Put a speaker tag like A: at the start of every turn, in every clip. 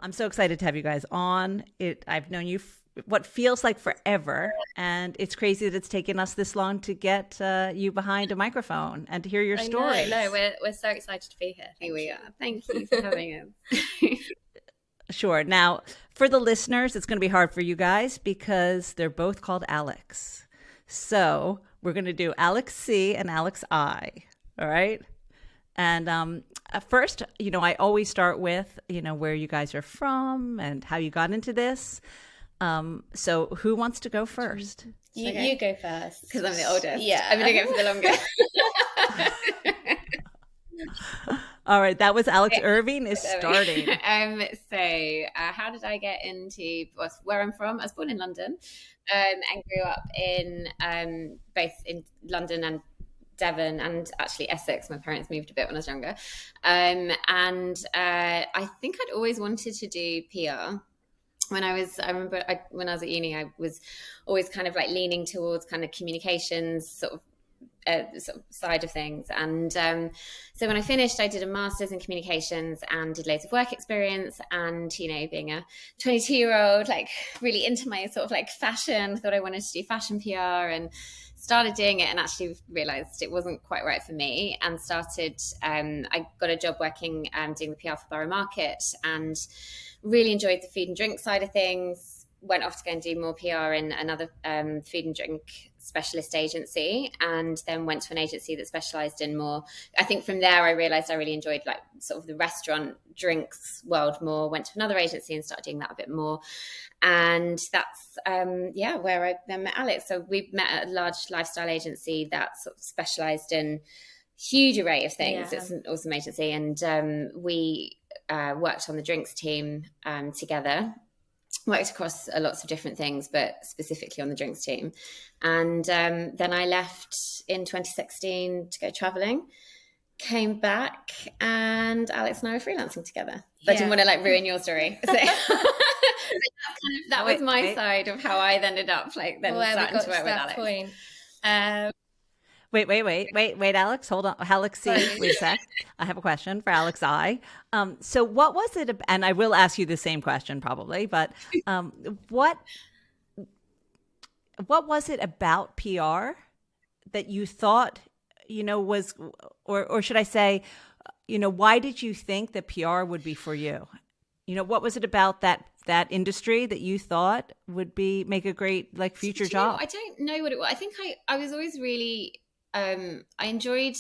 A: I'm so excited to have you guys on. I've known you what feels like forever, and it's crazy that it's taken us this long to get you behind a microphone and to hear your
B: I
A: stories.
B: know. We're so excited to be here.
C: Here we are. Thank you for having us.
A: Sure. Now, for the listeners, it's going to be hard for you guys because they're both called Alex. So we're going to do Alex C and Alex I. All right. And first, I always start with, where you guys are from and how you got into this. So who wants to go first?
B: You go first.
C: Because I'm the oldest.
B: Yeah.
C: I've been doing it for the longest.
A: All right, that was Alex Irving is starting.
C: How did I get into where I'm from? I was born in London and grew up in both in London and Devon and actually Essex. My parents moved a bit when I was younger. I think I'd always wanted to do PR. I remember when I was at uni, I was always kind of like leaning towards kind of communications sort of side of things. And so when I finished, I did a master's in communications and did loads of work experience. And, being a 22-year-old, like really into my sort of like fashion, thought I wanted to do fashion PR and started doing it and actually realized it wasn't quite right for me and started, I got a job working doing the PR for Borough Market and really enjoyed the food and drink side of things. Went off to go and do more PR in another food and drink specialist agency, and then went to an agency that specialized in more. I think from there I realized I really enjoyed like sort of the restaurant drinks world more. Went to another agency and started doing that a bit more, and that's where I then met Alex. So we met at a large lifestyle agency that sort of specialized in huge array of things. It's an awesome agency, and we worked on the drinks team together. Worked across lots of different things, but specifically on the drinks team. And then I left in 2016 to go traveling, came back, and Alex and I were freelancing together. But I didn't want to like ruin your story. So that was my side of how I ended up like then starting to work with Alex.
B: Point.
A: Wait, Alex, hold on. Alex C, wait a sec. I have a question for Alex I. So what was it, and I will ask you the same question probably, but what was it about PR that you thought, was, or should I say, why did you think that PR would be for you? What was it about that industry that you thought would make a great like future job?
C: I don't know what it was. I think I was always really, I enjoyed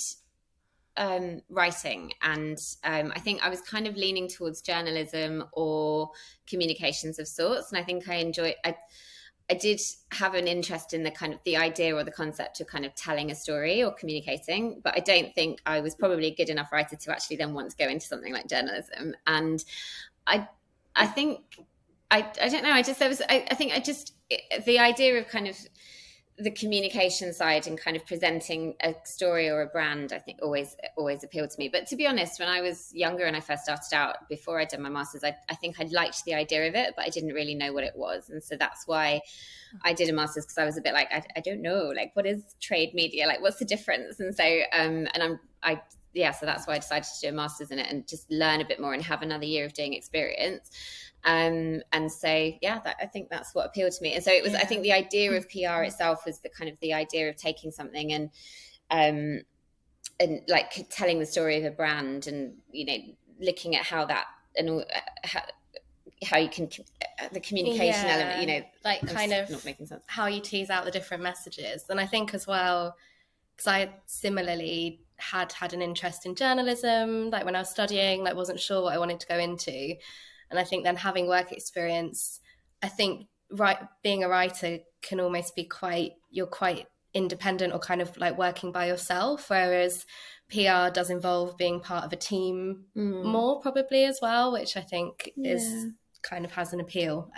C: writing, and I think I was kind of leaning towards journalism or communications of sorts. And I think I did have an interest in the kind of the idea or the concept of kind of telling a story or communicating, but I don't think I was probably a good enough writer to actually then want to go into something like journalism. And I think I don't know. The idea of kind of the communication side and kind of presenting a story or a brand, I think always appealed to me. But to be honest, when I was younger and I first started out, before I did my master's, I think I liked the idea of it, but I didn't really know what it was. And so that's why I did a master's, because I was a bit like, I don't know, like, what is trade media? Like, what's the difference? And so, so that's why I decided to do a master's in it and just learn a bit more and have another year of doing experience. And so, I think that's what appealed to me. And so it was, I think the idea of PR itself was the kind of the idea of taking something and like telling the story of a brand and, looking at how that and how you can, the communication element,
B: like kind of
C: not making sense.
B: How you tease out the different messages. And I think as well, because I similarly had an interest in journalism, like when I was studying, like wasn't sure what I wanted to go into. And I think then having work experience, I think being a writer can almost be you're quite independent or kind of like working by yourself, whereas PR does involve being part of a team more probably as well, which I think is kind of has an appeal.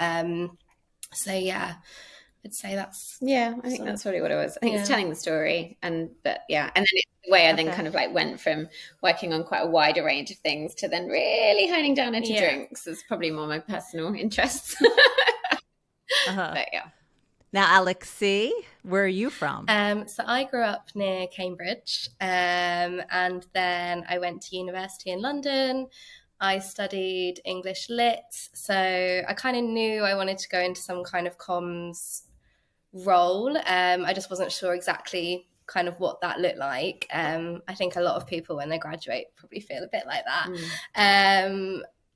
B: I'd say that's...
C: Yeah, I think that's probably what it was. I think it's telling the story. And then it's the way I then kind of like went from working on quite a wider range of things to then really honing down into drinks. Is probably more my personal interests. But yeah.
A: Now, Alex C, where are you from?
B: So I grew up near Cambridge, and then I went to university in London. I studied English Lit, so I kind of knew I wanted to go into some kind of comms role. I just wasn't sure exactly kind of what that looked like. I think a lot of people when they graduate probably feel a bit like that.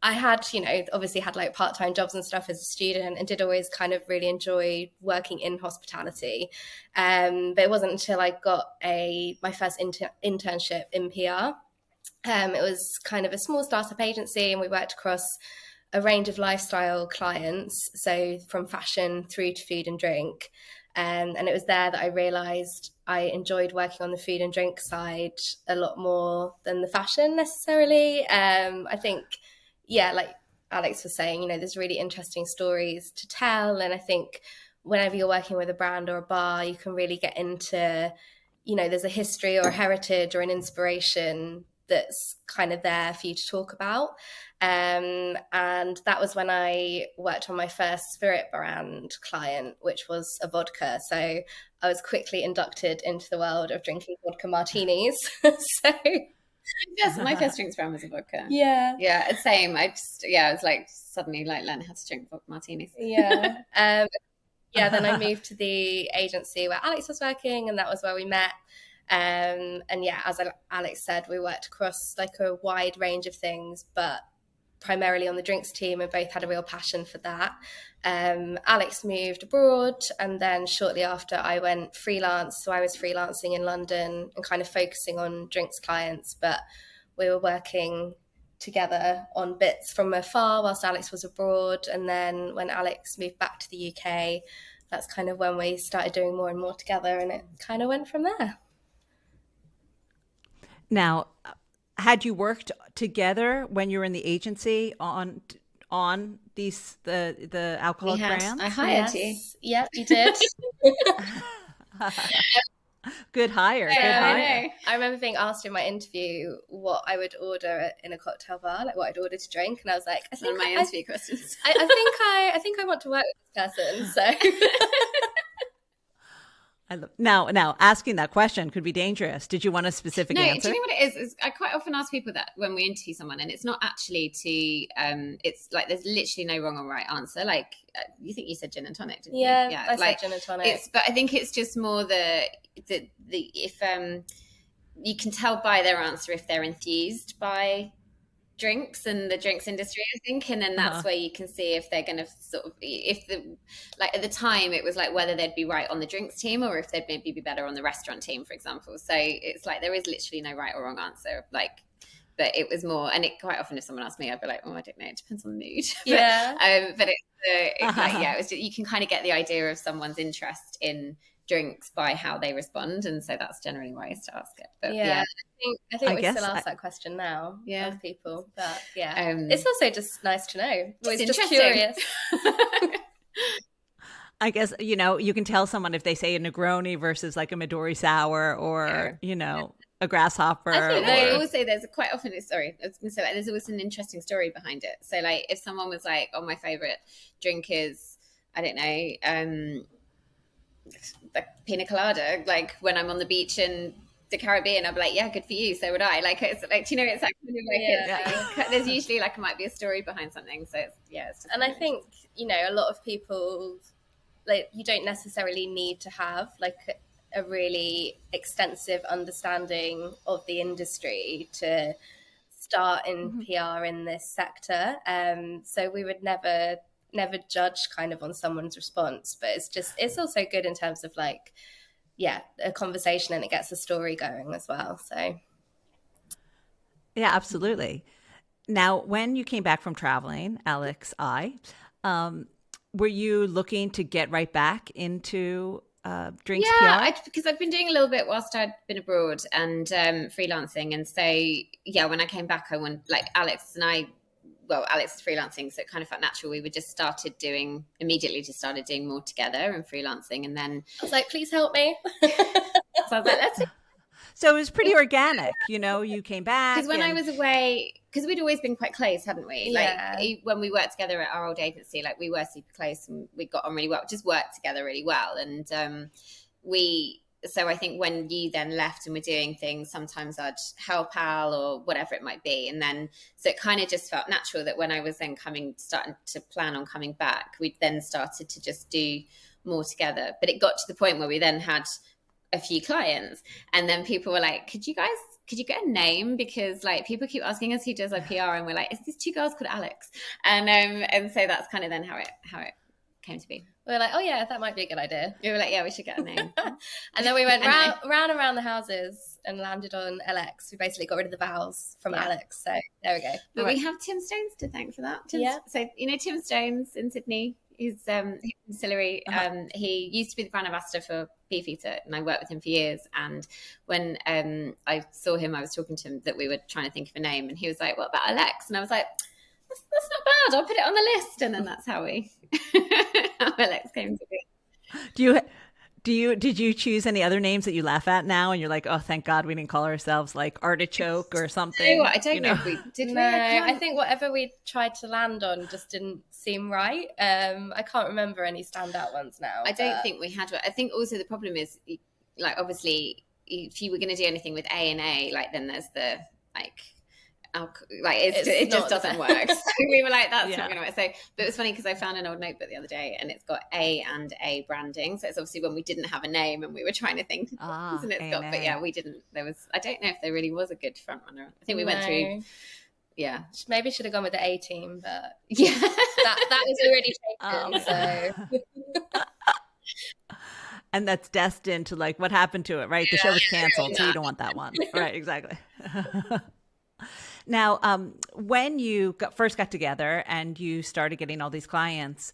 B: I had, obviously had like part-time jobs and stuff as a student, and did always kind of really enjoy working in hospitality. But it wasn't until I got my first internship in PR. It was kind of a small startup agency, and we worked across a range of lifestyle clients, so from fashion through to food and drink. And it was there that I realised I enjoyed working on the food and drink side a lot more than the fashion necessarily. I think, like Alex was saying, there's really interesting stories to tell. And I think whenever you're working with a brand or a bar, you can really get into, there's a history or a heritage or an inspiration that's kind of there for you to talk about. And that was when I worked on my first spirit brand client, which was a vodka. So I was quickly inducted into the world of drinking vodka martinis.
C: Yes, my first drinks brand was a vodka.
B: Yeah,
C: same. I was like suddenly like learning how to drink vodka martinis.
B: Then I moved to the agency where Alex was working, and that was where we met. And as Alex said, we worked across like a wide range of things, but primarily on the drinks team, and both had a real passion for that. Alex moved abroad, and then shortly after I went freelance. So I was freelancing in London and kind of focusing on drinks clients, but we were working together on bits from afar whilst Alex was abroad. And then when Alex moved back to the UK, that's kind of when we started doing more and more together, and it kind of went from there.
A: Now, had you worked together when you were in the agency on these the alcoholic brands?
C: I hired you.
B: Yep, you did.
A: Good hire. Good hire.
B: I remember being asked in my interview what I would order in a cocktail bar, like what I'd order to drink, and I was like, I think
C: my interview questions.
B: I think I want to work with this person. So.
A: Now, asking that question could be dangerous. Did you want a specific answer?
C: Do you know what it is? I quite often ask people that when we interview someone, and it's not actually to. It's like there's literally no wrong or right answer. Like you think you said gin and tonic, didn't you?
B: Yeah, I said gin and tonic.
C: But I think it's just more the if you can tell by their answer if they're enthused by drinks and the drinks industry, I think, and then that's where you can see if they're going to sort of, if the, like at the time it was like whether they'd be right on the drinks team or if they'd maybe be better on the restaurant team, for example. So it's like there is literally no right or wrong answer, like, but it was more, and it quite often if someone asked me I'd be like, oh, I don't know, it depends on the mood. But it's like, it was just, you can kind of get the idea of someone's interest in drinks by how they respond, and so that's generally why I used to ask it. But
B: I think we still ask that question now of people, but it's also just nice to know. It's just curious.
A: I guess, you can tell someone if they say a Negroni versus like a Midori sour or a grasshopper.
C: I think they always say there's quite often, sorry, I was going to say, like, there's always an interesting story behind it. So like if someone was like, oh, my favorite drink is, I don't know, like pina colada, like when I'm on the beach in the Caribbean, I'll be like, yeah, good for you, so would I. Like it's like, you know, it's like kind of like there's usually like might be a story behind something, so it's just, and
B: I think a lot of people, like, you don't necessarily need to have like a really extensive understanding of the industry to start in PR in this sector, so we would never judge kind of on someone's response, but it's also good in terms of like, a conversation, and it gets a story going as well. So
A: yeah, absolutely. Now, when you came back from traveling, Alex, were you looking to get right back into drinks PR?
C: Because I've been doing a little bit whilst I'd been abroad and freelancing, and so when I came back, I went, like, Alex and I, well, Alex is freelancing, so it kind of felt natural. We would just started doing more together and freelancing, and then
B: I was like, please help me.
C: So I was like, let's.
A: So it was pretty organic, you came back.
C: Because when I was away, because we'd always been quite close, hadn't we? Like when we worked together at our old agency, like we were super close and we got on really well, just worked together really well. And so I think when you then left and were doing things, sometimes I'd help Al or whatever it might be. And then, so it kind of just felt natural that when I was then starting to plan on coming back, we then started to just do more together. But it got to the point where we then had a few clients, and then people were like, could you get a name? Because like people keep asking us who does our PR, and we're like, it's these two girls called Alex. And so that's kind of then how it came to be.
B: We were like, oh yeah, that might be a good idea.
C: We were like, yeah, we should get a name.
B: And then we went round and round the houses and landed on LX. We basically got rid of the vowels from Alex. So there we go.
C: But we have Tim Stones to thank for that. So, Tim Stones in Sydney, he's distillery. He used to be the brand ambassador for Beefeater, and I worked with him for years. And when I saw him, I was talking to him that we were trying to think of a name, and he was like, what about Alex? And I was like, that's not bad, I'll put it on the list. And then that's how Alex came to be.
A: Did you choose any other names that you laugh at now and you're like, oh, thank God we didn't call ourselves like Artichoke or something?
C: I don't know if we did.
B: No, I think whatever we tried to land on just didn't seem right. I can't remember any standout ones now.
C: I don't think we had. I think also the problem is, like, obviously, if you were going to do anything with A and A, like, then there's the it just doesn't work. So we were like, that's not going to work. So, but it was funny because I found an old notebook the other day, and it's got A and A branding. So it's obviously when we didn't have a name and we were trying to think. And it's got, but yeah, we didn't. There was. I don't know if there really was a good front runner. I think we went through. Yeah,
B: maybe should have gone with the A team, but
C: yeah,
B: that is already taken. So.
A: And that's destined to, like, what happened to it, right? The show was canceled, so you don't want that one, right? Exactly. Now, when you first got together and you started getting all these clients,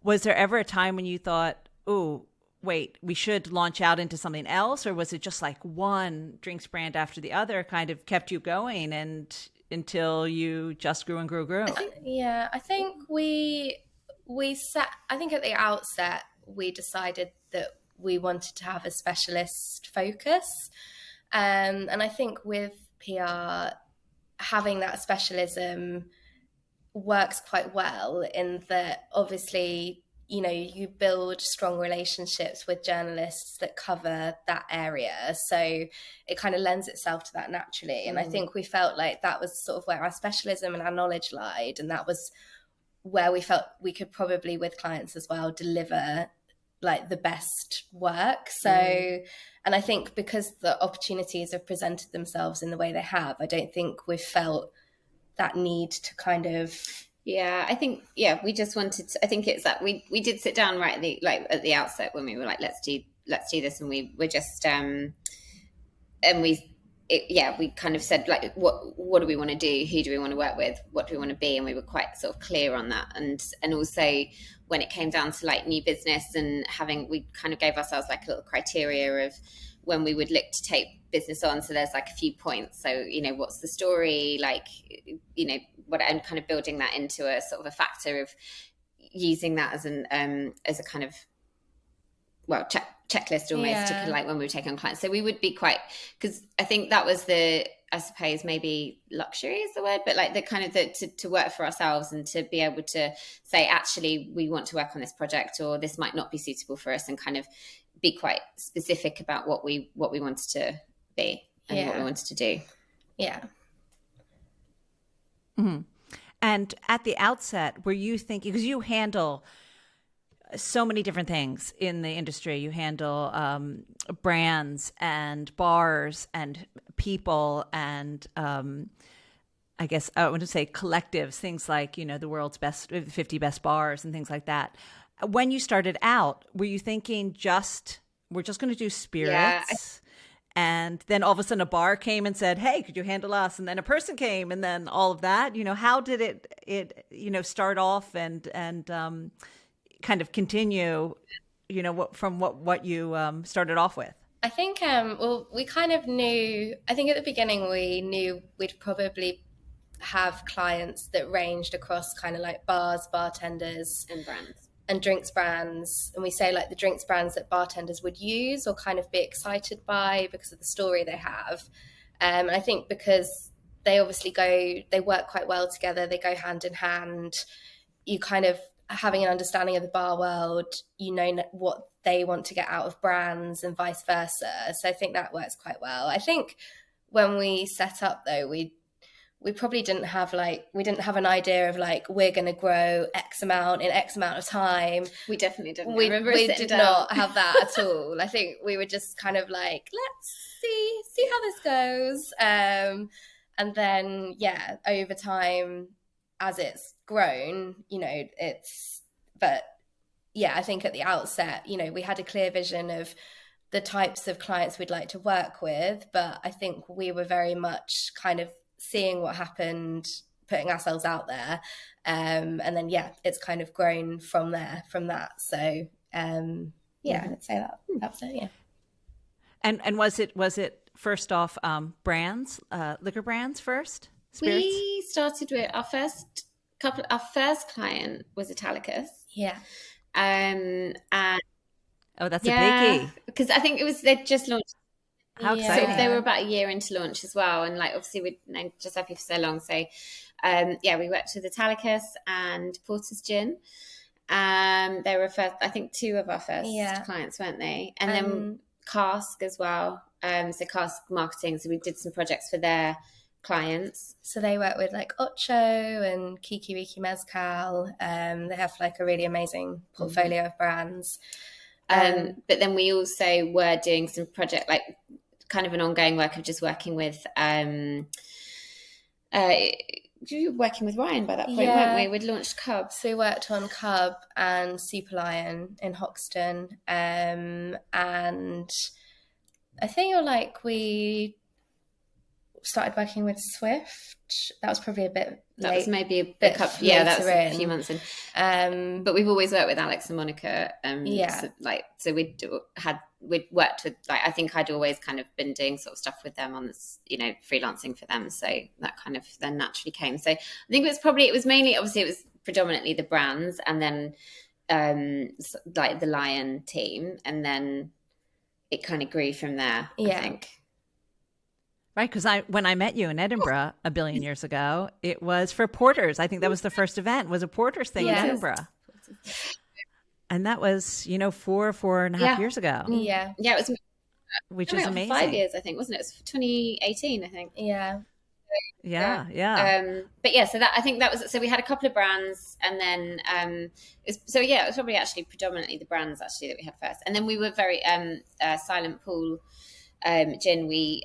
A: was there ever a time when you thought, oh, wait, we should launch out into something else? Or was it just like one drinks brand after the other kind of kept you going and until you just grew and grew?
B: I think we set, I think at the outset, we decided that we wanted to have a specialist focus. And I think with PR, having that specialism works quite well in that obviously, you build strong relationships with journalists that cover that area. So it kind of lends itself to that naturally. And I think we felt like that was sort of where our specialism and our knowledge lied. And that was where we felt we could probably, with clients as well, deliver like the best work. So, and I think because the opportunities have presented themselves in the way they have, I don't think we've felt that need to kind of.
C: Yeah, I think, we just wanted to, I think it's that we did sit down right at the outset when we were like, let's do this. And we were just, we kind of said, like, what do we want to do? Who do we want to work with? What do we want to be? And we were quite sort of clear on that. And also when it came down to like new business and we kind of gave ourselves like a little criteria of when we would look to take business on. So there's like a few points. So, what's the story? Like, what, and kind of building that into a sort of a factor of using that as as a kind of, checklist almost to kind of like when we were taking on clients. So we would be quite, because I think that was I suppose maybe luxury is the word, but like the kind of to work for ourselves and to be able to say, actually, we want to work on this project, or this might not be suitable for us, and kind of be quite specific about what we wanted to be and what we wanted to do.
B: Yeah.
A: Mm-hmm. And at the outset, were you thinking, because you handle so many different things in the industry, you handle brands and bars and people and I guess I want to say collectives, things like, the world's best 50 best bars and things like that. When you started out, were you thinking we're just going to do spirits? And then all of a sudden a bar came and said, hey, could you handle us? And then a person came, and then all of that, how did it start off and kind of continue, from what you started off with?
B: I think, we kind of knew, I think at the beginning we knew we'd probably have clients that ranged across kind of like bars, bartenders
C: and brands.
B: And drinks brands. And we say like the drinks brands that bartenders would use or kind of be excited by because of the story they have. And I think because they obviously they work quite well together, they go hand in hand, you kind of having an understanding of the bar world, you know what they want to get out of brands and vice versa. So I think that works quite well. I think when we set up though, we probably didn't have an idea of like, we're going to grow X amount in X amount of time.
C: We definitely didn't.
B: We did not have that at all. I think we were just kind of like, let's see how this goes. And then, yeah, over time, as it's grown, you know, but yeah, I think at the outset, you know, we had a clear vision of the types of clients we'd like to work with, but I think we were very much kind of seeing what happened, putting ourselves out there, and then yeah, it's kind of grown from that. So yeah, I'd say that's it. Yeah.
C: And
A: was it first off brands, liquor brands first? Spirits?
C: We started with our first client was Italicus.
B: Yeah.
C: And
A: oh, that's a biggie.
C: Because I think they just launched.
A: How exciting.
C: So they were about a year into launch as well. And like, obviously we'd known Giuseppe for so long. So we worked with Italicus and Porter's Gin. They were I think two of our first clients, weren't they? And then Cask as well. So Cask Marketing. So we did some projects for their clients.
B: So they work with like Ocho and Kiki Riki Mezcal. They have like a really amazing portfolio of brands.
C: But then we also were doing some project, like kind of an ongoing work of just working with you were working with Ryan by that point, weren't we? We'd launched Cub.
B: So we worked on Cub and Super Lion in Hoxton. And I think we started working with Swift. That was probably a bit late.
C: That was maybe a bit that was a few months in. But we've always worked with Alex and Monica. So we'd worked with, like, I think I'd always kind of been doing sort of stuff with them on this, you know, freelancing for them. So that kind of then naturally came. So I think it was mainly, obviously it was predominantly the brands, and then like the Lion team, and then it kind of grew from there, I think.
A: Right, because when I met you in Edinburgh a billion years ago, it was for Porter's. I think that was the first event, was a Porter's thing in Edinburgh. And that was, you know, 4.5 years ago.
B: Yeah.
C: Yeah, it was.
A: Which is amazing.
C: 5 years, I think, wasn't it? It was 2018, I think.
B: Yeah.
A: Yeah.
C: But yeah, so I think that was, so we had a couple of brands, and then it was probably actually predominantly the brands actually that we had first. And then we were very Silent Pool Gin, we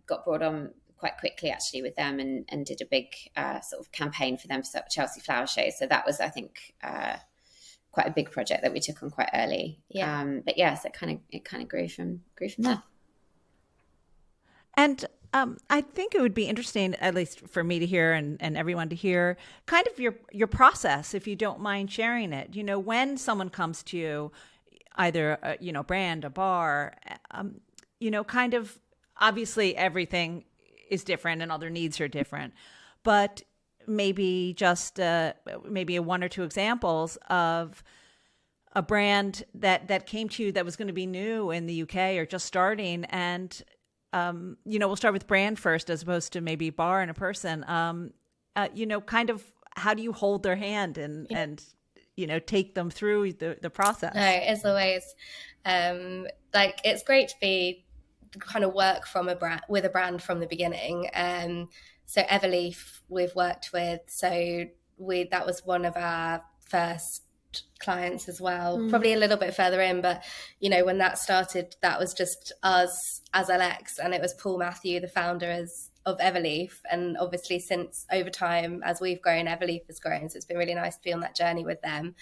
C: got brought on quite quickly actually with them, and did a big sort of campaign for them for Chelsea Flower Show. So that was, I think, quite a big project that we took on quite early.
B: Yeah.
C: But yeah, so it kind of grew from there.
A: And I think it would be interesting, at least for me to hear and everyone to hear, kind of your process, if you don't mind sharing it. You know, when someone comes to you, either a brand, a bar, you know, kind of, obviously everything is different and all their needs are different, but maybe just maybe one or two examples of a brand that came to you that was going to be new in the UK or just starting, and we'll start with brand first as opposed to maybe bar and a person. Kind of how do you hold their hand and take them through the process?
B: No, as always, it's great to be kind of work from with a brand from the beginning. So Everleaf we've worked with, so that was one of our first clients as well, probably a little bit further in, but when that started, that was just us as Alex, and it was Paul Matthew, the founder of Everleaf, and obviously since over time as we've grown, Everleaf has grown, so it's been really nice to be on that journey with them.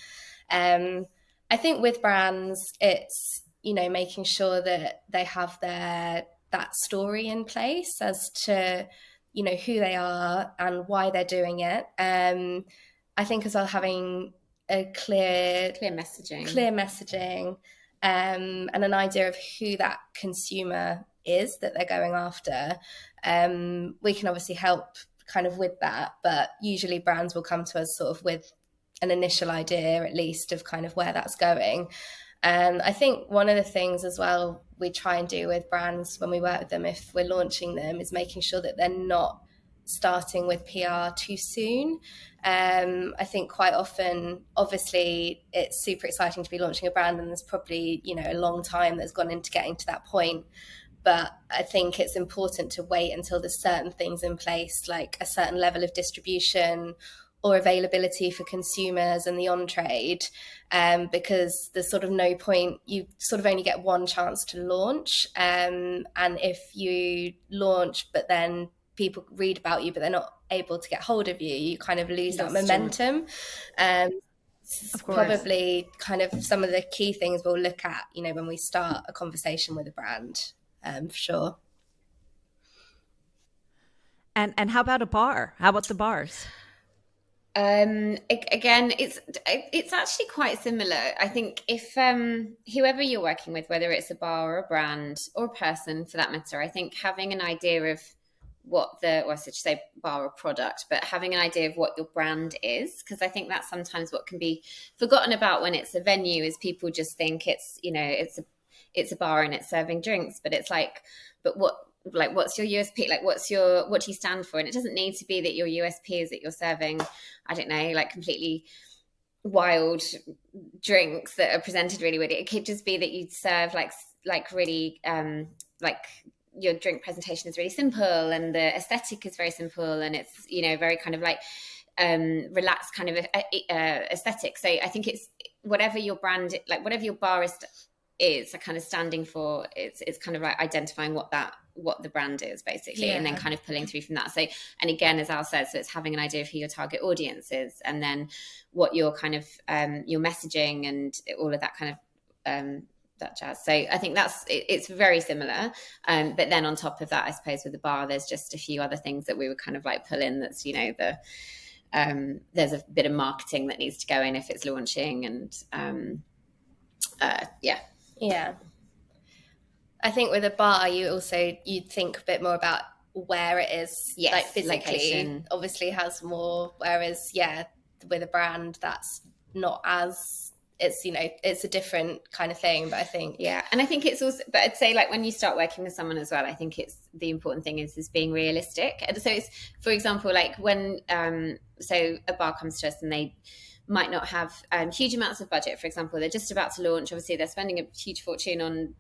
B: I think with brands, it's making sure that they have that story in place as to who they are and why they're doing it. I think as well, having a clear messaging, and an idea of who that consumer is that they're going after. We can obviously help kind of with that, but usually brands will come to us sort of with an initial idea, at least, of kind of where that's going. And I think one of the things as well we try and do with brands when we work with them, if we're launching them, is making sure that they're not starting with PR too soon. I think quite often, obviously, it's super exciting to be launching a brand, and there's probably, a long time that's gone into getting to that point. But I think it's important to wait until there's certain things in place, like a certain level of distribution or availability for consumers and the on-trade, because there's sort of no point. You sort of only get one chance to launch. And if you launch, but then people read about you, but they're not able to get hold of you, you kind of lose that momentum.
A: Of course.
B: Probably kind of some of the key things we'll look at, when we start a conversation with a brand, for sure.
A: And how about a bar? How about the bars?
C: Again, it's actually quite similar. I think if whoever you're working with, whether it's a bar or a brand or a person for that matter, I think having an idea of what I should say bar or product, but having an idea of what your brand is, because I think that's sometimes what can be forgotten about when it's a venue, is people just think it's a bar and it's serving drinks, but it's but what's your USP? What do you stand for? And it doesn't need to be that your USP is that you're serving, I don't know, completely wild drinks that are presented really weird. It could just be that you serve really your drink presentation is really simple and the aesthetic is very simple, and it's very kind of relaxed kind of aesthetic. So I think it's whatever your brand, whatever your bar is kind of standing for, it's kind of identifying what the brand is basically, and then kind of pulling through from that. So, and again, as Al said, so it's having an idea of who your target audience is, and then what your kind of your messaging and all of that kind of that jazz. So I think it's very similar, but then on top of that, I suppose with the bar, there's just a few other things that we would kind of pull in. That's there's a bit of marketing that needs to go in if it's launching, and
B: Yeah. I think with a bar, you'd think a bit more about where it is, physically. Location. Obviously has more, whereas with a brand, that's not as, it's a different kind of thing. But I think
C: and I think it's also, but I'd say when you start working with someone as well, I think it's the important thing is being realistic. And so it's, for example, when so a bar comes to us and they might not have huge amounts of budget. For example, they're just about to launch. Obviously, they're spending a huge fortune on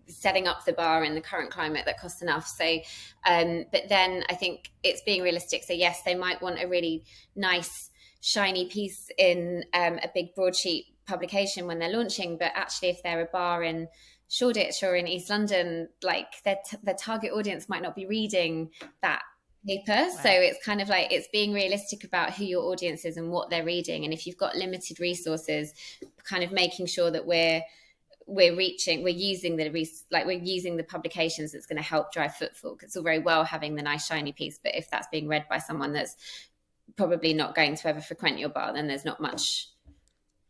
C: setting up the bar in the current climate that costs enough. So, but then I think it's being realistic. So yes, they might want a really nice, shiny piece in a big broadsheet publication when they're launching. But actually, if they're a bar in Shoreditch or in East London, their target audience might not be reading that paper. Right. So it's kind of it's being realistic about who your audience is and what they're reading. And if you've got limited resources, kind of making sure that we're using the publications that's going to help drive footfall. It's all very well having the nice shiny piece, but if that's being read by someone that's probably not going to ever frequent your bar, then there's not much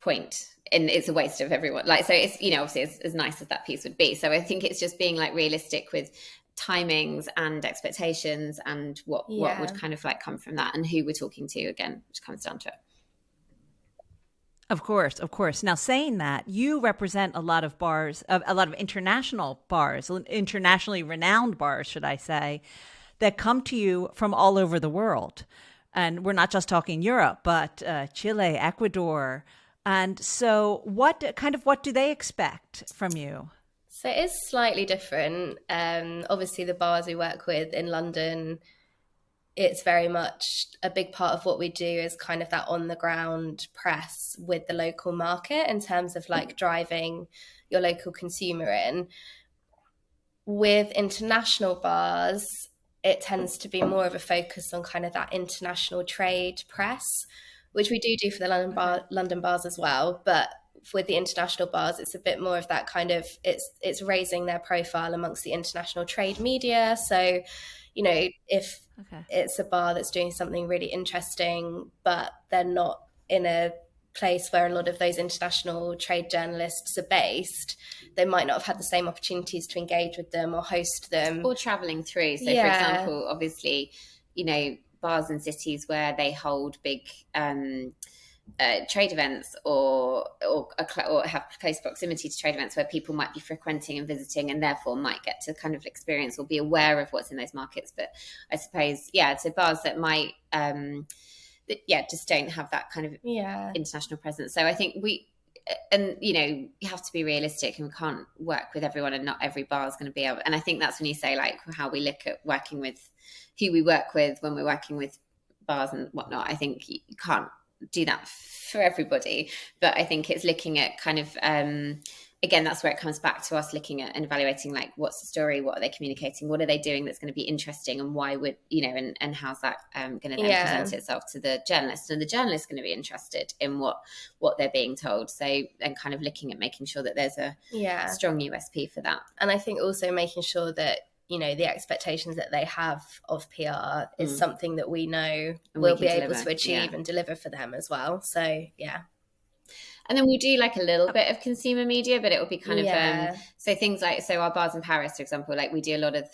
C: point, and it's a waste of everyone. So it's obviously as nice as that piece would be. So I think it's just being realistic with timings and expectations and what would kind of come from that, and who we're talking to, again, which comes down to it.
A: Of course. Now, saying that, you represent a lot of bars, a lot of international bars, internationally renowned bars, should I say, that come to you from all over the world. And we're not just talking Europe, but Chile, Ecuador. And so what do they expect from you?
B: So it is slightly different. Obviously, the bars we work with in London, it's very much a big part of what we do is kind of that on the ground press with the local market in terms of driving your local consumer in. With international bars, it tends to be more of a focus on kind of that international trade press, which we do for the London bars as well. But with the international bars, it's a bit more of that kind of, it's raising their profile amongst the international trade media. So, if it's a bar that's doing something really interesting, but they're not in a place where a lot of those international trade journalists are based, they might not have had the same opportunities to engage with them or host them.
C: Or traveling through. So for example, obviously, bars in cities where they hold big trade events or have close proximity to trade events where people might be frequenting and visiting, and therefore might get to kind of experience or be aware of what's in those markets. But I suppose, so bars that might just don't have that kind of international presence. So I think you have to be realistic, and we can't work with everyone, and not every bar is going to be able. And I think that's when you say like how we look at working with who we work with when we're working with bars and whatnot. I think you can't do that for everybody, but I think it's looking at kind of again, that's where it comes back to us looking at and evaluating like what's the story, what are they communicating, what are they doing that's going to be interesting, and why would and how's that going to then present itself to the journalist, and the journalist is going to be interested in what they're being told. So, and kind of looking at making sure that there's a strong USP for that.
B: And I think also making sure that the expectations that they have of PR is something that we know we'll be able to achieve and deliver for them as well. So,
C: And then we do like a little bit of consumer media, but it will be kind of so things like, so our bars in Paris, for example, like we do a lot of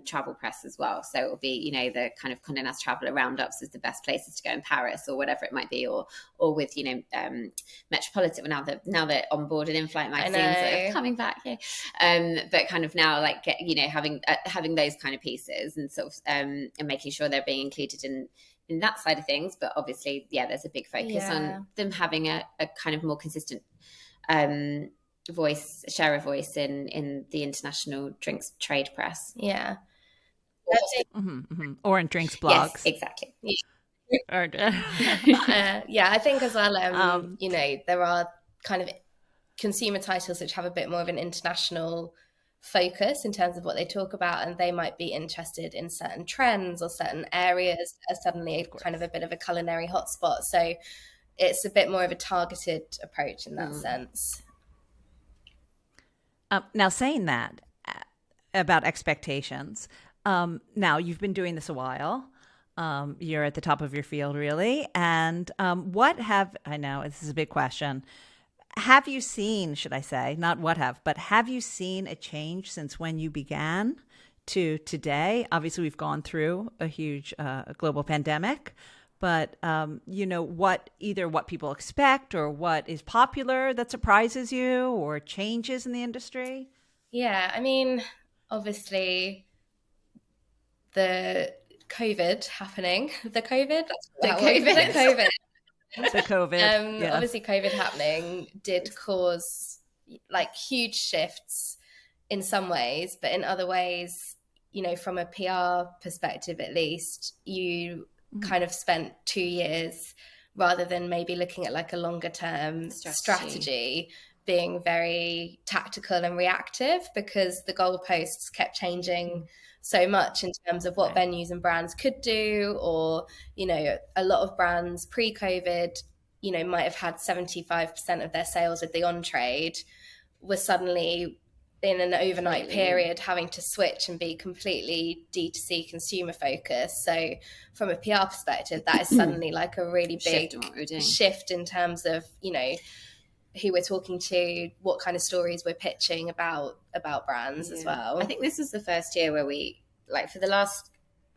C: travel press as well. So it will be, the kind of Condé Nast Traveler roundups as the best places to go in Paris, or whatever it might be, or with Metropolitan. Now they're on board and in-flight magazines that are coming back here, but kind of now like having those kind of pieces, and sort of and making sure they're being included in that side of things. But obviously, there's a big focus on them having a kind of more consistent share of voice in the international drinks trade press.
A: Or in drinks blogs.
C: Yes, exactly.
B: I think as well, there are kind of consumer titles which have a bit more of an international focus in terms of what they talk about, and they might be interested in certain trends or certain areas as suddenly kind of a bit of a culinary hotspot. So it's a bit more of a targeted approach in that sense.
A: Now, saying that about expectations, now you've been doing this a while. You're at the top of your field, really. And I know this is a big question. Have you seen, should I say, not what have, but have you seen a change since when you began to today? Obviously, we've gone through a huge global pandemic, but what people expect, or what is popular that surprises you, or changes in the industry?
B: Yeah, I mean, obviously, the COVID happening, the COVID. Obviously COVID happening did cause like huge shifts in some ways, but in other ways, from a PR perspective at least, you kind of spent 2 years, rather than maybe looking at like a longer term strategy, being very tactical and reactive, because the goalposts kept changing so much in terms of what venues and brands could do, or a lot of brands pre-COVID might have had 75% of their sales with the on-trade, was suddenly in an overnight period having to switch and be completely D2C consumer focused. So from a PR perspective, that is suddenly like a really big shift in terms of who we're talking to, what kind of stories we're pitching about brands as well.
C: I think this was the first year where we, like, for the last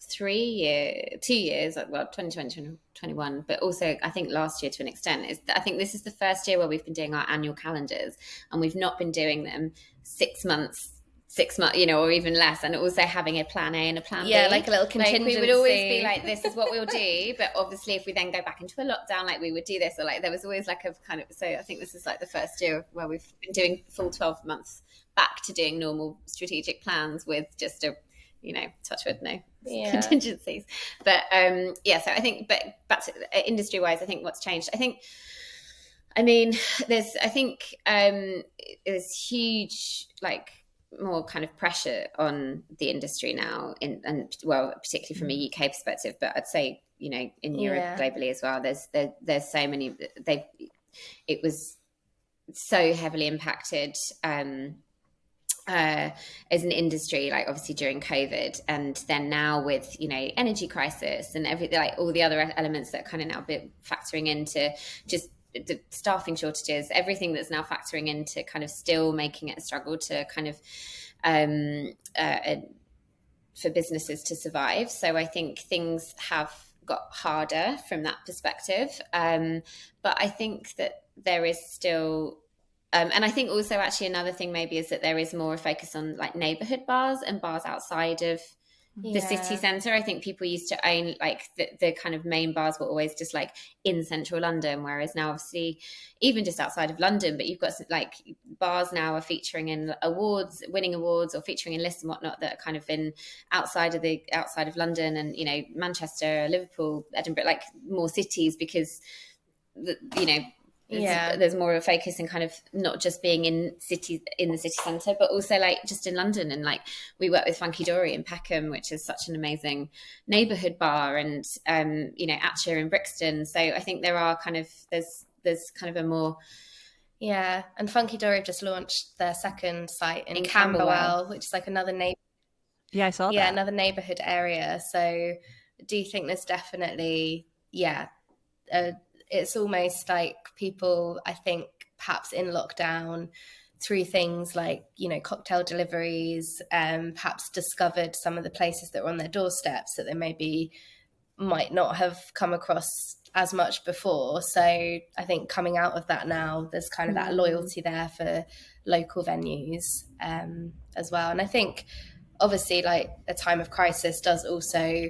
C: 2 years, well, 2020, 2021, but also I think last year to an extent, I think this is the first year where we've been doing our annual calendars, and we've not been doing them 6 months, or even less, and also having a plan A and a plan B.
B: Yeah, like a little contingency.
C: Like, we would always be like, this is what we'll do, but obviously if we then go back into a lockdown, like, we would do this, or like there was always like a kind of, so I think this is like the first year where we've been doing full 12 months back to doing normal strategic plans with just a, touch wood, no contingencies. But so I think, but back to industry wise, I think what's changed, there's huge, like, more kind of pressure on the industry now, particularly from a UK perspective, but I'd say in Europe globally as well. There's so many. It was so heavily impacted as an industry, like obviously during COVID, and then now with energy crisis and everything, like all the other elements that kind of now be factoring into just the staffing shortages, everything that's now factoring into kind of still making it a struggle to kind of for businesses to survive. So I think things have got harder from that perspective. But I think that there is still, and I think also actually another thing maybe is that there is more a focus on like neighborhood bars and bars outside of the city centre. I think people used to own like the kind of main bars were always just like in central London, whereas now obviously even just outside of London, but you've got like bars now are featuring in awards, winning awards, or featuring in lists and whatnot that are kind of in outside of London, and you know, Manchester, Liverpool, Edinburgh, like more cities, because you know, there's more of a focus in kind of not just being in the city centre, but also like just in London. And like we work with Funky Dory in Peckham, which is such an amazing neighbourhood bar, and you know, Atcher in Brixton. So I think there are kind of there's kind of a more
B: and Funky Dory have just launched their second site in Camberwell, which is like another
A: I saw that.
B: Another neighbourhood area. So I do think there's definitely it's almost like people, I think, perhaps in lockdown through things like, you know, cocktail deliveries, perhaps discovered some of the places that were on their doorsteps that they maybe might not have come across as much before. So I think coming out of that now, there's kind of that loyalty there for local venues as well. And I think obviously like a time of crisis does also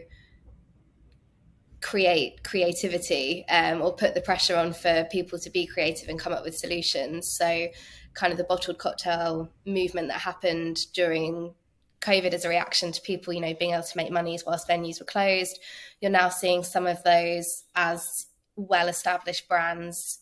B: create creativity or put the pressure on for people to be creative and come up with solutions. So kind of the bottled cocktail movement that happened during COVID as a reaction to people, you know, being able to make monies whilst venues were closed. You're now seeing some of those as well-established brands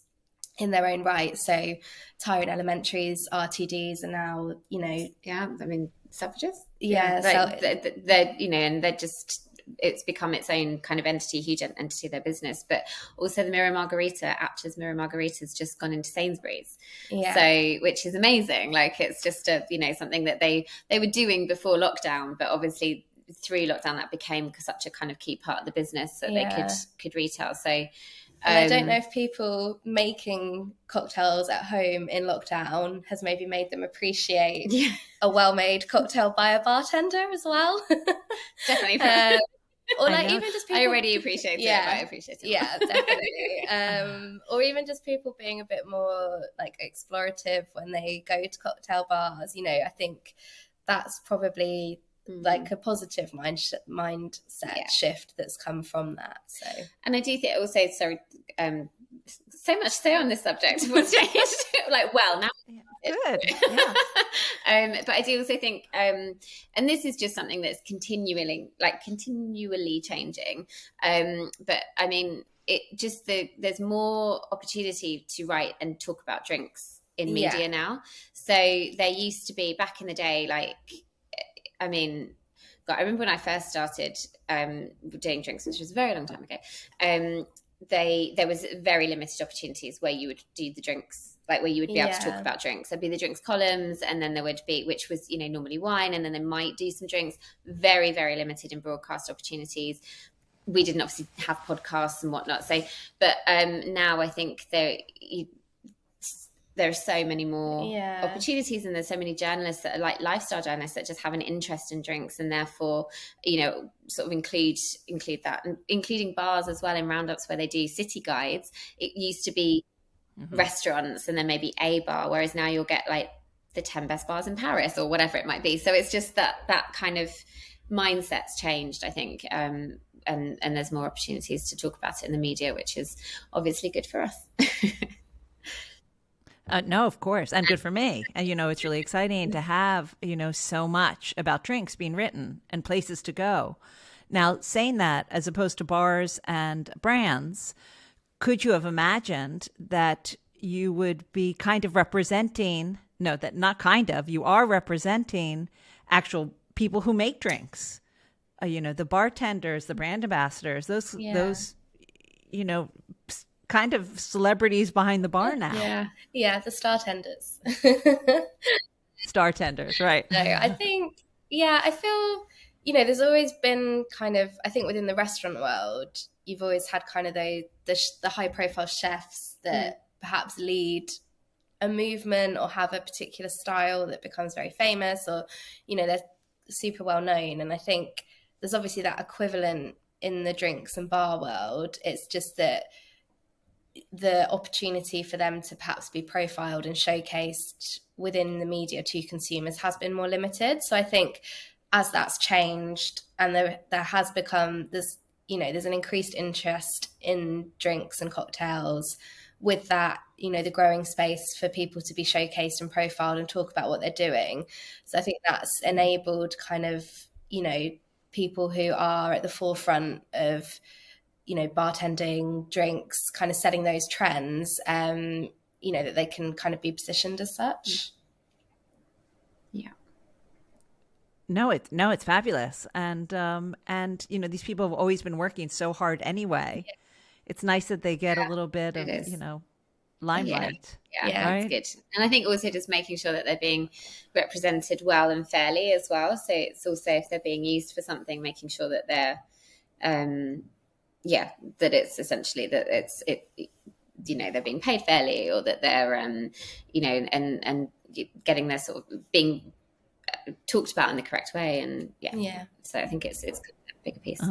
B: in their own right. So Tyrant Elementaries, RTDs are now, you know...
C: Yeah, I mean, Suffrages.
B: They're,
C: you know, and they're just... It's become its own kind of entity, huge entity of their business. But also the Mirror Margarita, Atcher's Mirror Margarita, has just gone into Sainsbury's. So, which is amazing. Like, it's just something that they were doing before lockdown, but obviously through lockdown that became such a kind of key part of the business that they could retail. So,
B: and I don't know if people making cocktails at home in lockdown has maybe made them appreciate a well-made cocktail by a bartender as well.
C: Definitely.
B: Or like even just people...
C: I already appreciate it, but I appreciate it.
B: Yeah, definitely. Or even just people being a bit more like explorative when they go to cocktail bars. You know, I think that's probably like a positive mindset shift that's come from that. So,
C: and I do think also, so much to say on this subject. Like, well, now
A: good, yeah.
C: But I do also think, and this is just something that's continually changing. But I mean, there's more opportunity to write and talk about drinks in media now. So there used to be back in the day, like, I mean, God, I remember when I first started doing drinks, which was a very long time ago. There was very limited opportunities where you would do the drinks, like where you would be able to talk about drinks. There'd be the drinks columns, and then there would be, which was, you know, normally wine, and then they might do some drinks. Very, very limited in broadcast opportunities. We didn't obviously have podcasts and whatnot. So, but now I think there are so many more opportunities, and there's so many journalists that are like lifestyle journalists that just have an interest in drinks, and therefore, you know, sort of include that, and including bars as well in roundups where they do city guides. It used to be restaurants and then maybe a bar, whereas now you'll get like the 10 best bars in Paris or whatever it might be. So it's just that kind of mindset's changed, I think, and there's more opportunities to talk about it in the media, which is obviously good for us.
A: No, of course. And good for me. And, you know, it's really exciting to have, you know, so much about drinks being written and places to go. Now, saying that, as opposed to bars and brands, could you have imagined that you would be kind of representing, no, that not kind of, you are representing actual people who make drinks, you know, the bartenders, the brand ambassadors, those, you know, kind of celebrities behind the bar now.
B: Yeah, the star tenders.
A: Star tenders, right.
B: No, I think, I feel, you know, there's always been kind of, I think within the restaurant world, you've always had kind of the high profile chefs that perhaps lead a movement or have a particular style that becomes very famous, or, you know, they're super well known. And I think there's obviously that equivalent in the drinks and bar world. It's just that the opportunity for them to perhaps be profiled and showcased within the media to consumers has been more limited. So I think as that's changed, and there has become this, there's an increased interest in drinks and cocktails, with that, the growing space for people to be showcased and profiled and talk about what they're doing. So I think that's enabled kind of, people who are at the forefront of, bartending, drinks, kind of setting those trends, that they can kind of be positioned as such.
C: Yeah.
A: No, it's fabulous. And these people have always been working so hard anyway. It's nice that they get a little bit of, limelight.
C: Yeah,
A: right?
C: It's good. And I think also just making sure that they're being represented well and fairly as well. So it's also, if they're being used for something, making sure that they're that it's essentially that they're being paid fairly, or that they're and getting their sort of being talked about in the correct way. And so I think it's a bigger piece.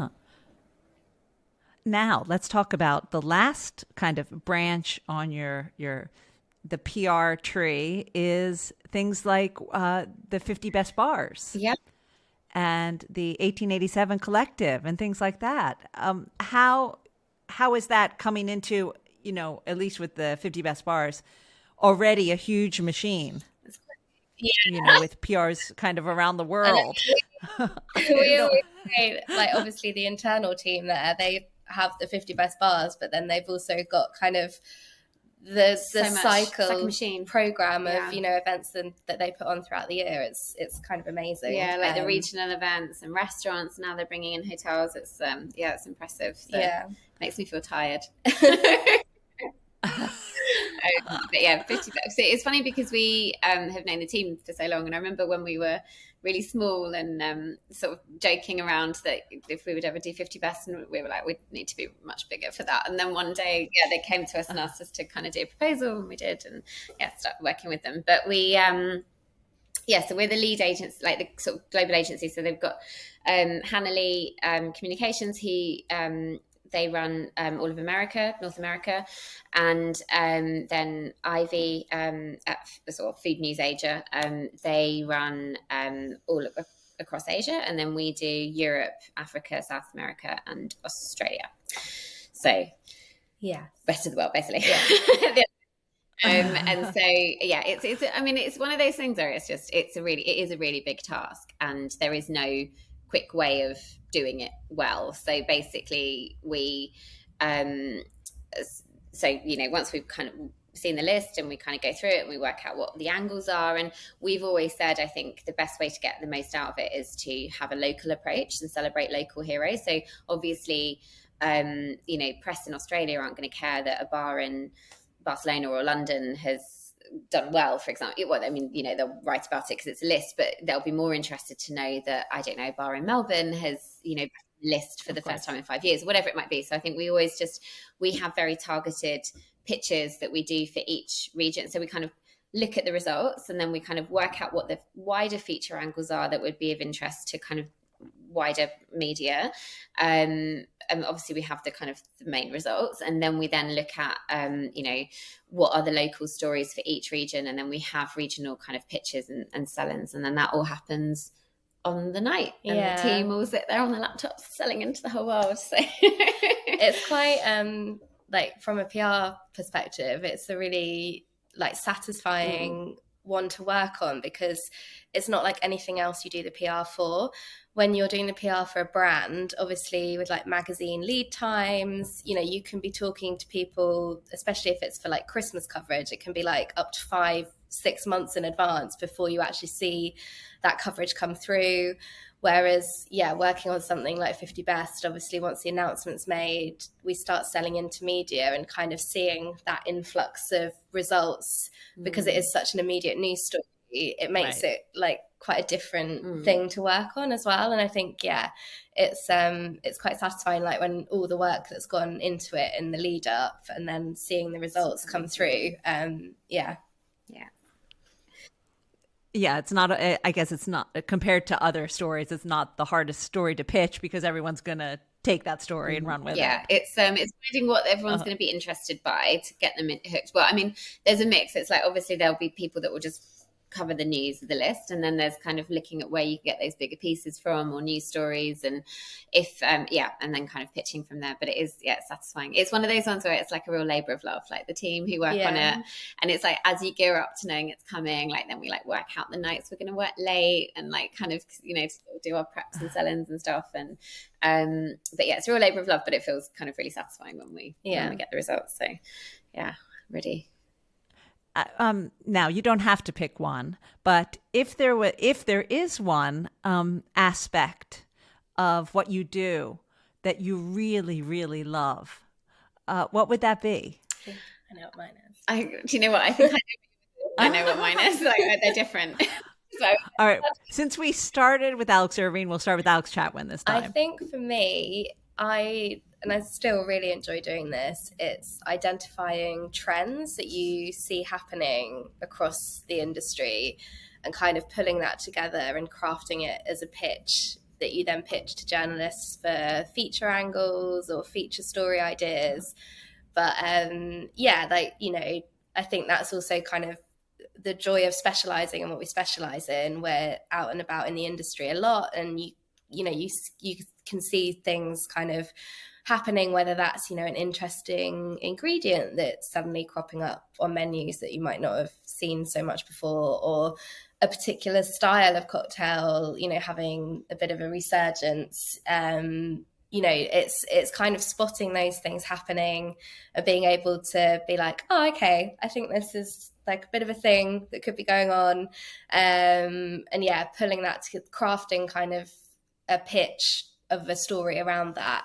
A: Now let's talk about the last kind of branch on the PR tree, is things like the 50 best bars.
C: Yep.
A: And the 1887 collective and things like that. How is that coming into, at least with the 50 best bars, already a huge machine? With PRs kind of around the world.
B: We always say, like, obviously the internal team there, they have the 50 best bars, but then they've also got kind of the cycle machine program of events that they put on throughout the year. It's kind of amazing.
C: Like the regional events and restaurants. Now they're bringing in hotels. It's it's impressive. So makes me feel tired. But 50. So it's funny because we have known the team for so long, and I remember when we were really small and sort of joking around that if we would ever do 50 best, and we were like, we'd need to be much bigger for that. And then one day they came to us and asked us to kind of do a proposal, and we did, and started working with them. But we so we're the lead agents, like the sort of global agency. So they've got Hannah Lee Communications. They run all of North America, and then Ivy at sort of Food News Asia. They run all across Asia, and then we do Europe, Africa, South America, and Australia. So, rest of the world, basically. Yeah. And so it's I mean, it's one of those things where it is a really big task, and there is no quick way of doing it well. So basically we once we've kind of seen the list and we kind of go through it and we work out what the angles are, and we've always said, I think the best way to get the most out of it is to have a local approach and celebrate local heroes. So obviously press in Australia aren't going to care that a bar in Barcelona or London has done well, for example. Well, I mean, they'll write about it because it's a list, but they'll be more interested to know that, I don't know, a bar in Melbourne has, list for the first time in 5 years, whatever it might be. So I think we have very targeted pitches that we do for each region. So we kind of look at the results, and then we kind of work out what the wider feature angles are that would be of interest to kind of wider media. And obviously we have the kind of the main results, and then we then look at what are the local stories for each region, and then we have regional kind of pitches and sell-ins, and then that all happens on the night, and the team will sit there on the laptops selling into the whole world. So
B: it's quite like, from a PR perspective, it's a really like satisfying one to work on, because it's not like anything else you do the PR for. When you're doing the PR for a brand, obviously with like magazine lead times, you can be talking to people, especially if it's for like Christmas coverage, it can be like up to 5-6 months in advance before you actually see that coverage come through. Whereas, working on something like 50 Best, obviously once the announcement's made, we start selling into media and kind of seeing that influx of results, because it is such an immediate news story. It makes it like quite a different thing to work on as well. And I think, it's quite satisfying, like when all the work that's gone into it in the lead up, and then seeing the results come through.
A: It's not, I guess it's not, compared to other stories, it's not the hardest story to pitch, because everyone's going to take that story and run with
C: Yeah,
A: it.
C: it's finding what everyone's going to be interested by to get them hooked. Well, I mean, there's a mix. It's like obviously there'll be people that will just cover the news of the list, and then there's kind of looking at where you can get those bigger pieces from or news stories, and if and then kind of pitching from there. But it is it's satisfying. It's one of those ones where it's like a real labor of love, like the team who work on it, and it's like as you gear up to knowing it's coming, like then we like work out the nights we're going to work late and like kind of do our preps and sell-ins and stuff, and but yeah, it's a real labor of love, but it feels kind of really satisfying when we get the results. So yeah, really.
A: Now you don't have to pick one, but if there is one aspect of what you do that you really, really love, what would that be?
B: I know what mine is.
C: Do you know what? I think I know what mine is. Like they're different. So.
A: All right. Since we started with Alex Irving, we'll start with Alex Chatwin this time.
B: I think for me, I still really enjoy doing this. It's identifying trends that you see happening across the industry and kind of pulling that together and crafting it as a pitch that you then pitch to journalists for feature angles or feature story ideas. But I think that's also kind of the joy of specializing in what we specialize in. We're out and about in the industry a lot, and you can see things kind of happening, whether that's an interesting ingredient that's suddenly cropping up on menus that you might not have seen so much before, or a particular style of cocktail having a bit of a resurgence. It's kind of spotting those things happening and being able to be like, oh, okay, I think this is like a bit of a thing that could be going on, and pulling that to crafting kind of a pitch of a story around that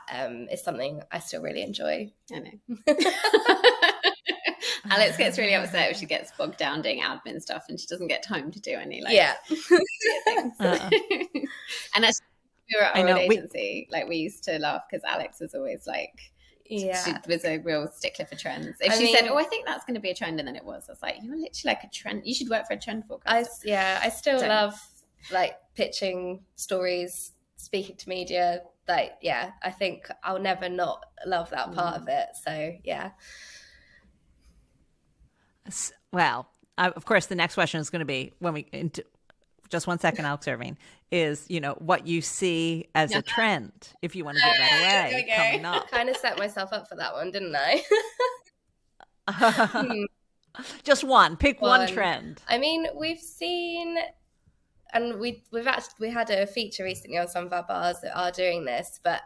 B: is something I still really enjoy.
C: I know. Alex gets really upset if she gets bogged down doing admin stuff and she doesn't get time to do any things. And that's we were at our old agency. Like we used to laugh because Alex was always like, she was a real stickler for trends. If she said, "Oh, I think that's going to be a trend," and then it was like, "You're literally like a trend. You should work for a trend forecaster." I still
B: love like pitching stories, speaking to media. Like, I think I'll never not love that part of it. So, yeah.
A: Well, of course, the next question is going to be just 1 second, Alex Irving, is, what you see as a trend, if you want to give that away, coming up.
B: Kind of set myself up for that one, didn't I?
A: Just one. Pick one trend.
B: I mean, we've seen... And we had a feature recently on some of our bars that are doing this, but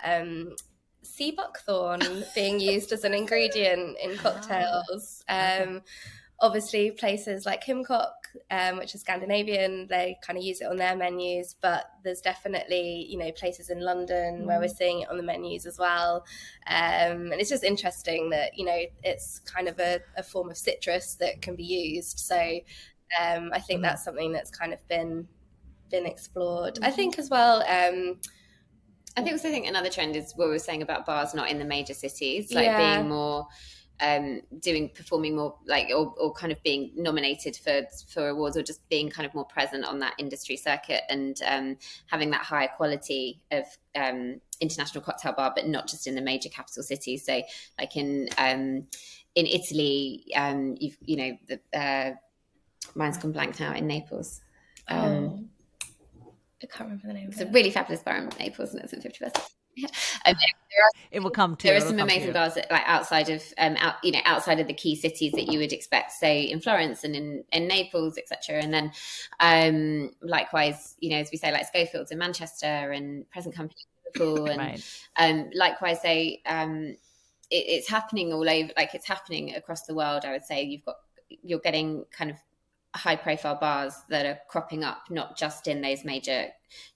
B: sea buckthorn being used as an ingredient in cocktails. Obviously, places like Himcock, which is Scandinavian, they kind of use it on their menus. But there's definitely places in London where we're seeing it on the menus as well. And it's just interesting that it's kind of a form of citrus that can be used. So I think that's something that's kind of been explored. I think as well.
C: I think another trend is what we were saying about bars not in the major cities, like being more performing more like or kind of being nominated for awards, or just being kind of more present on that industry circuit, and having that higher quality of international cocktail bar, but not just in the major capital cities. So like in Italy, mine's gone blank now, in Naples.
B: I can't remember the name.
C: It's a really fabulous bar in Naples, and it's in 51st.
A: It will come to.
C: There are some amazing bars that, like outside of outside of the key cities that you would expect, say in Florence and in Naples, etc. And then likewise, as we say, like Schofield's in Manchester and Present Company in Liverpool, and likewise, it's happening all over. Like it's happening across the world. I would say you're getting kind of high profile bars that are cropping up, not just in those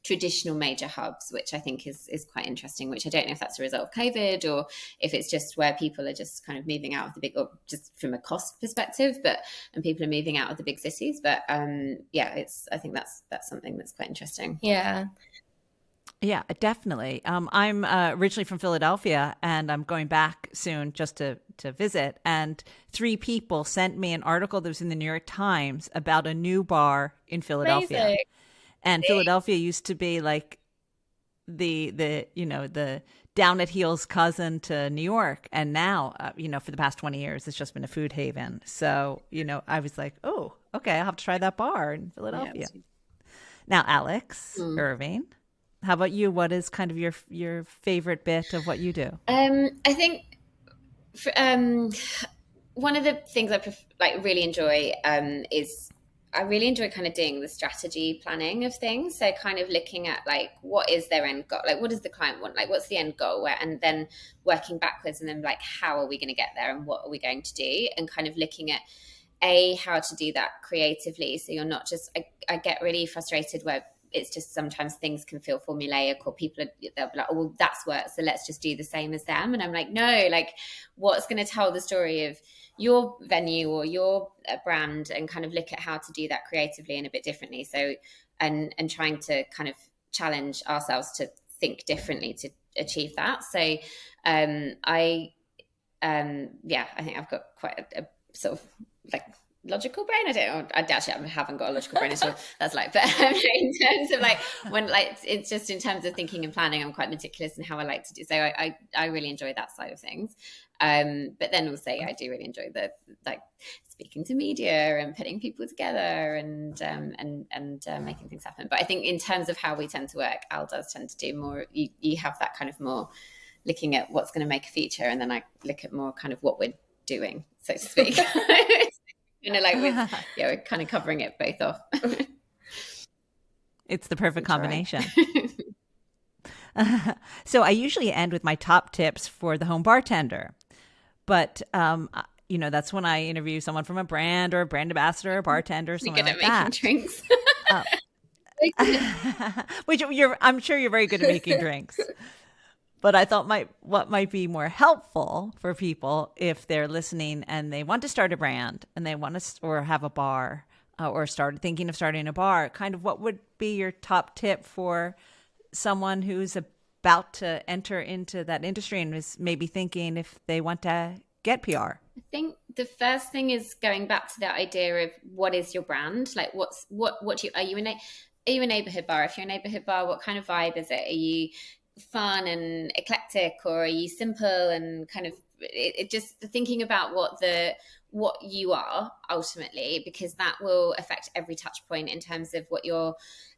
C: traditional major hubs, which I think is quite interesting, which I don't know if that's a result of COVID or if it's just where people are just kind of moving out of the big, or just from a cost perspective, and people are moving out of the big cities. But I think that's something that's quite interesting.
A: Yeah, definitely. I'm originally from Philadelphia, and I'm going back soon just to visit. And 3 people sent me an article that was in the New York Times about a new bar in Philadelphia. Amazing. And Philadelphia used to be like the down at heels cousin to New York. And now, for the past 20 years, it's just been a food haven. So, I was like, oh, okay, I'll have to try that bar in Philadelphia.
C: Yeah.
A: Now, Alex Irving, how about you? What is kind of your favorite bit of what you do?
C: I think one of the things I really enjoy is I really enjoy kind of doing the strategy planning of things. So kind of looking at like, what is their end goal? Like, what does the client want? Like, what's the end goal? And then working backwards and then like, how are we going to get there and what are we going to do? And kind of looking at how to do that creatively. So you're not just, I get really frustrated where it's just sometimes things can feel formulaic or they'll be like, oh, well, that's worked, so let's just do the same as them. And I'm like, no, like what's going to tell the story of your venue or your brand, and kind of look at how to do that creatively and a bit differently. So, and trying to kind of challenge ourselves to think differently to achieve that. So, I think I've got quite a sort of like logical brain. I haven't got a logical brain at all. That's like, but in terms of like when like it's just in terms of thinking and planning, I'm quite meticulous in how I like to do. So I really enjoy that side of things. But then also I do really enjoy the like speaking to media and putting people together and making things happen. But I think in terms of how we tend to work, Al does tend to do more. You have that kind of more looking at what's going to make a feature, and then I look at more kind of what we're doing, so to speak. Like we're kind of covering it both off.
A: It's the perfect combination. So I usually end with my top tips for the home bartender. But, that's when I interview someone from a brand or a brand ambassador or bartender or something like that.
C: Making drinks.
A: Which I'm sure you're very good at making drinks. But I thought what might be more helpful for people if they're listening and they want to start a brand and they want to or have a bar or thinking of starting a bar, kind of what would be your top tip for someone who's about to enter into that industry and is maybe thinking if they want to get PR?
C: I think the first thing is going back to that idea of what is your brand? Like are you a neighborhood bar? If you're a neighborhood bar, what kind of vibe is it? Are you fun and eclectic, or are you simple and kind of it just thinking about what you are ultimately, because that will affect every touch point in terms of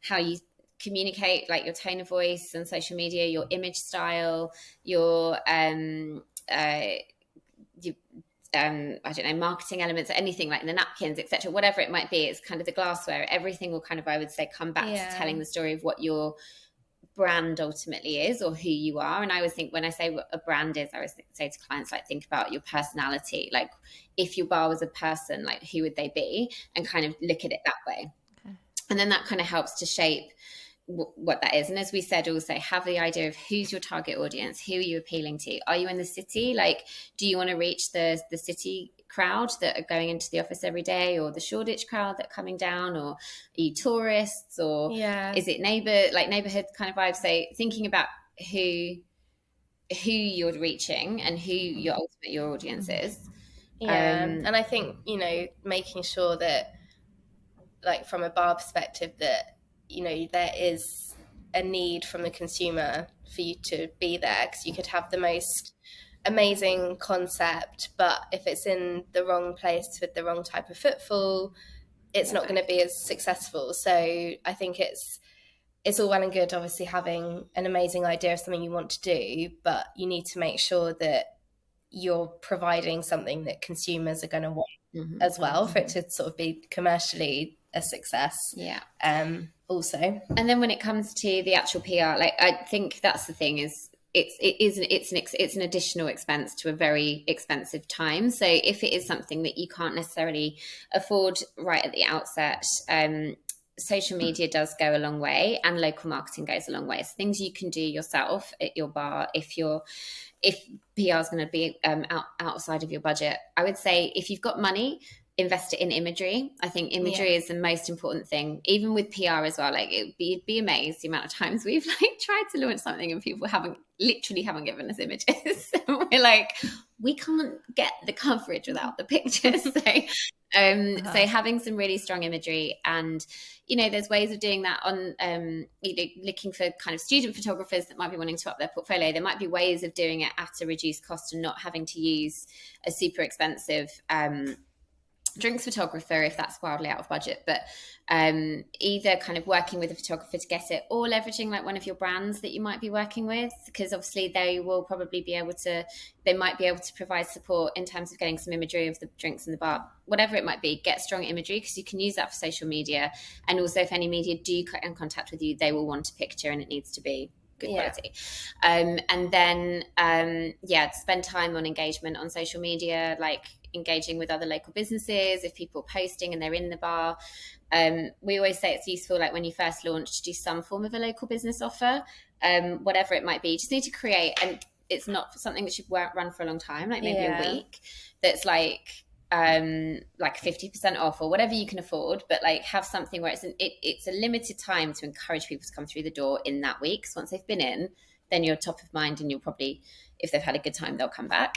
C: how you communicate, like your tone of voice and social media, your image style, your I don't know, marketing elements, anything like the napkins, etc., whatever it might be. It's kind of the glassware, everything will kind of, I would say, come back to telling the story of what your brand ultimately is or who you are. And I always think when I say what a brand is, I always say to clients, like, think about your personality. Like if your bar was a person, like who would they be? And kind of look at it that way. Okay. And then that kind of helps to shape what that is. And as we said, also have the idea of who's your target audience, who are you appealing to? Are you in the city? Like, do you want to reach the city crowd that are going into the office every day, or the Shoreditch crowd that are coming down, or are you tourists, or is it neighborhood kind of vibe? So thinking about who you're reaching and who your audience is.
B: And I think, making sure that, like, from a bar perspective, that there is a need from the consumer for you to be there, because you could have the most amazing concept, but if it's in the wrong place with the wrong type of footfall, it's not going to be as successful. So I think it's all well and good, obviously, having an amazing idea of something you want to do, but you need to make sure that you're providing something that consumers are going to want as well, for it to sort of be commercially a success. Also, and
C: then when it comes to the actual PR, like, I think that's the thing is it's an additional expense to a very expensive time. So if it is something that you can't necessarily afford right at the outset, social media does go a long way, and local marketing goes a long way. It's things you can do yourself at your bar if PR is going to be outside of your budget. I would say if you've got money, invest it in imagery. I think imagery is the most important thing, even with PR as well. Like, you'd be amazed the amount of times we've like tried to launch something and people haven't given us images. We're like, we can't get the coverage without the pictures. So having some really strong imagery, and there's ways of doing that on looking for kind of student photographers that might be wanting to up their portfolio. There might be ways of doing it at a reduced cost and not having to use a super expensive drinks photographer if that's wildly out of budget, but either kind of working with a photographer to get it, or leveraging like one of your brands that you might be working with, because obviously they might be able to provide support in terms of getting some imagery of the drinks in the bar, whatever it might be. Get strong imagery, because you can use that for social media, and also if any media do get in contact with you, they will want a picture, and it needs to be good quality. And then spend time on engagement on social media, like engaging with other local businesses. If people are posting and they're in the bar, we always say it's useful, like when you first launch, to do some form of a local business offer, whatever it might be. You just need to create, and it's not something that should run for a long time, like maybe a week, that's like 50% off or whatever you can afford, but like have something where it's a limited time to encourage people to come through the door in that week. So once they've been in, then you're top of mind, and you'll probably, if they've had a good time, they'll come back.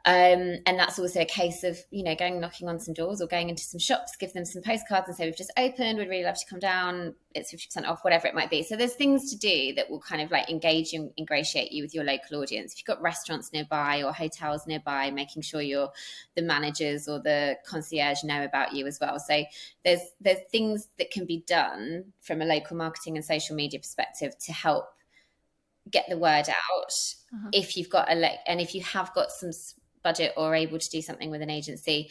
C: And that's also a case of, going knocking on some doors or going into some shops, give them some postcards and say, we've just opened, we'd really love to come down, it's 50% off, whatever it might be. So there's things to do that will kind of like engage and ingratiate you with your local audience. If you've got restaurants nearby or hotels nearby, making sure the managers or the concierge know about you as well. So there's things that can be done from a local marketing and social media perspective to help get the word out. If you've got and if you have got some budget or able to do something with an agency,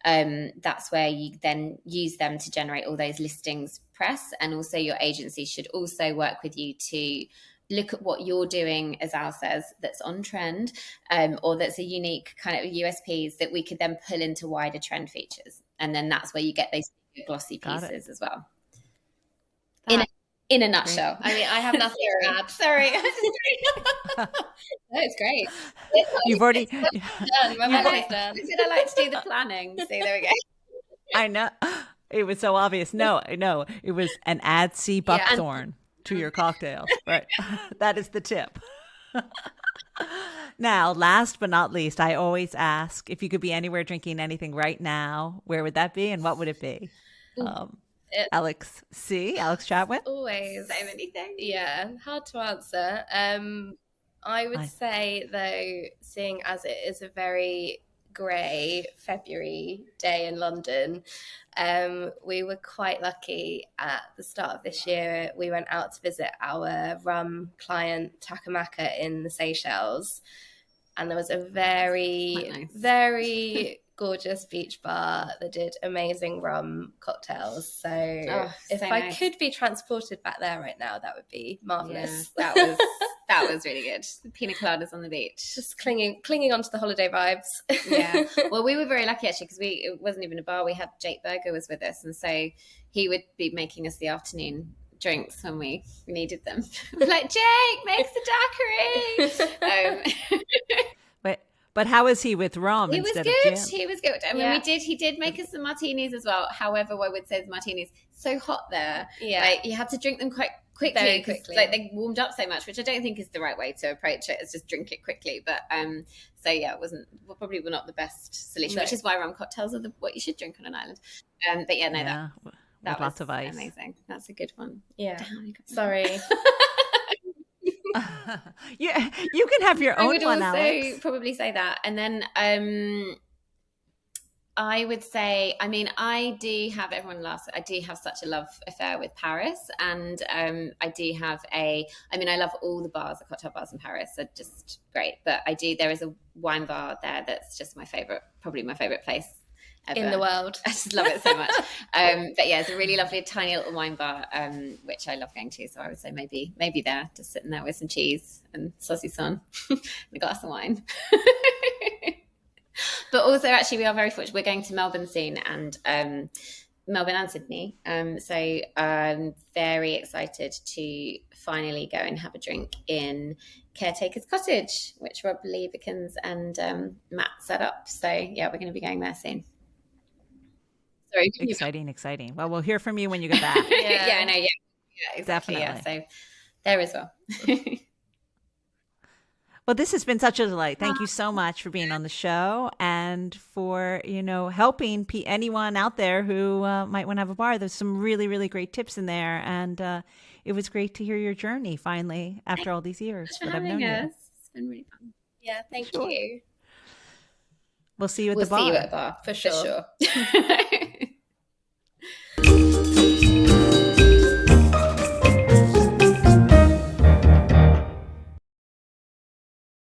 C: that's where you then use them to generate all those listings press. And also your agency should also work with you to look at what you're doing, as Al says, that's on trend, or that's a unique kind of USPs that we could then pull into wider trend features. And then that's where you get those glossy pieces as well. In a nutshell.
B: I mean, I have nothing to add.
C: Sorry. No, it's great.
A: You've already
B: done. My memory's done.
C: I like to do the planning. So there we go.
A: I know. It was so obvious. No, it was an add C buckthorn to your cocktail. Right. That is the tip. Now, last but not least, I always ask, if you could be anywhere drinking anything right now, where would that be and what would it be? Alex Chatwin?
B: Always.
C: So many things.
B: Yeah, hard to answer. I would say, though, seeing as it is a very grey February day in London, we were quite lucky at the start of this year. We went out to visit our rum client, Takamaka, in the Seychelles. And there was a very, very gorgeous beach bar that did amazing rum cocktails. So if I could be transported back there right now, that would be marvelous.
C: Yeah, that was really good. The pina coladas on the beach,
B: just clinging onto the holiday vibes.
C: Yeah. Well, we were very lucky actually, because it wasn't even a bar. We had Jake Berger was with us, and so he would be making us the afternoon drinks when we needed them. We're like, Jake, make the daiquiri.
A: But how is he with rum instead of gin?
C: He was good. I mean, he did make us some martinis as well. However, I would say the martinis, so hot there. Yeah. Like, you had to drink them quite quickly. Very quickly. Like, they warmed up so much, which I don't think is the right way to approach it. It's just drink it quickly. But so yeah, probably not the best solution, which is why rum cocktails are what you should drink on an island. But yeah, that was
A: lots of ice.
C: Amazing. That's a good one.
B: Yeah.
C: Damn,
B: sorry.
A: You can have your own one, Alex.
C: I would probably say that. And then I would say, I mean, I do have such a love affair with Paris. And I love all the bars, the cocktail bars in Paris are just great. But there is a wine bar there that's just probably my favorite place ever
B: in the world.
C: I just love it so much. But yeah, it's a really lovely tiny little wine bar, which I love going to. So I would say maybe there, just sitting there with some cheese and saucisson and a glass of wine. But also, actually, we are very fortunate. We're going to Melbourne soon, and Melbourne and Sydney. So I'm very excited to finally go and have a drink in Caretaker's Cottage, which Rob Leibekins and Matt set up. So yeah, we're going to be going there soon. Sorry,
A: exciting. Well, we'll hear from you when you get back.
C: Yeah, exactly.
A: Definitely.
C: Yeah, so there as well.
A: Well, this has been such a delight. Thank you so much for being on the show and for, helping anyone out there who might want to have a bar. There's some really, really great tips in there. And it was great to hear your journey finally after all these years.
C: Thanks for having us. It's been really fun.
B: Yeah, thank you.
A: We'll see you at the bar.
B: We'll see you at the bar, for sure.